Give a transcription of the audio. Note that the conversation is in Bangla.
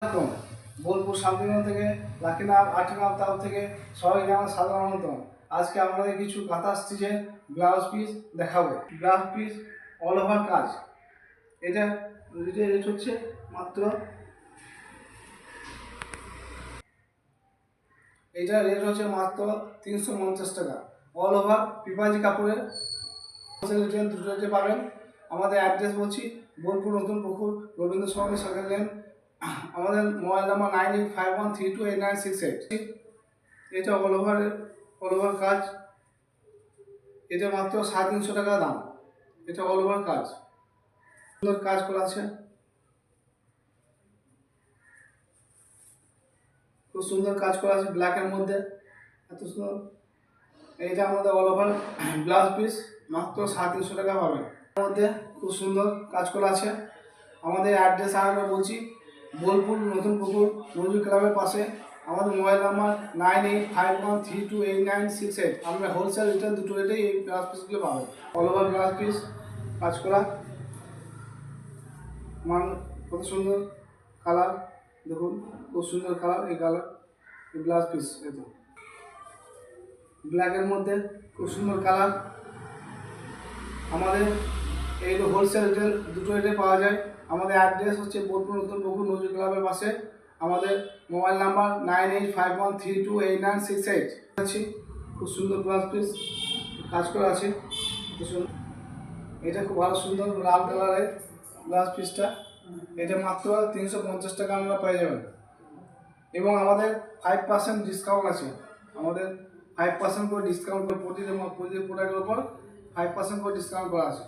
আসসালামু বোলপুর শান্তিনিকেতন থেকে লাকিনাথ আর্টিনাথ তাও থেকে সবাই জানার সাধারণত আজকে আপনাদের কিছু কাঁথা স্টিচের ব্লাউজ পিস দেখাবো। ব্লাউজ পিস অল ওভার কাজ। এটা রেট হচ্ছে মাত্র এটা রেট হচ্ছে মাত্র 350 টাকা। অল ওভার পিপাজি কাপড়ের রিটেল দুটো রেটে পাবেন। আমাদের অ্যাড্রেস বলছি বোলপুর নতুন পুকুর রবীন্দ্র সরণি সেকেন্ড লেন। আমাদের মোবাইল নাম্বার 9851328968। এটা অল ওভার কাজ। এটা মাত্র 350 টাকা দাম। এটা অল ওভার কাজ, সুন্দর কাজ করা আছে, খুব সুন্দর কাজ করা আছে ব্ল্যাকের মধ্যে, এত সুন্দর। এইটা আমাদের অল ওভার ব্লাউজ পিস মাত্র 350 টাকা পাবেন। এর মধ্যে খুব সুন্দর কাজ করা আছে। আমাদের অ্যাড্রেস আমরা বলছি বোলপুর নতুন পুকুর নজরুল ক্লাবের পাশে। আমাদের মোবাইল নাম্বার 9851328968। আমরা হোলসেল রিটেল দুটো রেটেই এই ব্লাউজ পিসগুলো পাবেন। অল ওভার ব্লাউজ পিস কাজ করা, কত সুন্দর কালার, দেখুন খুব সুন্দর কালার। এই কালার এই ব্লাউজ পিস, এই তো ব্ল্যাকের মধ্যে খুব সুন্দর কালার। আমাদের এই হোলসেল রিটেল দুটো রেটে পাওয়া যায়। আমাদের অ্যাড্রেস হচ্ছে বোলপুর নতুন পুকুর নজরুল ক্লাবের পাশে। আমাদের মোবাইল নাম্বার 9851328968। আছে খুব সুন্দর ব্লাউজ পিস কাজ করা আছে। এটা খুব ভালো সুন্দর লাল কালারের ব্লাউজ পিসটা। এটা মাত্র 350 টাকা আমরা পেয়ে যাবেন। এবং আমাদের 5% ডিসকাউন্ট আছে। আমাদের 5% করে ডিসকাউন্ট করে প্রতি প্রোডাক্টের উপর 5% করে ডিসকাউন্ট করা আছে।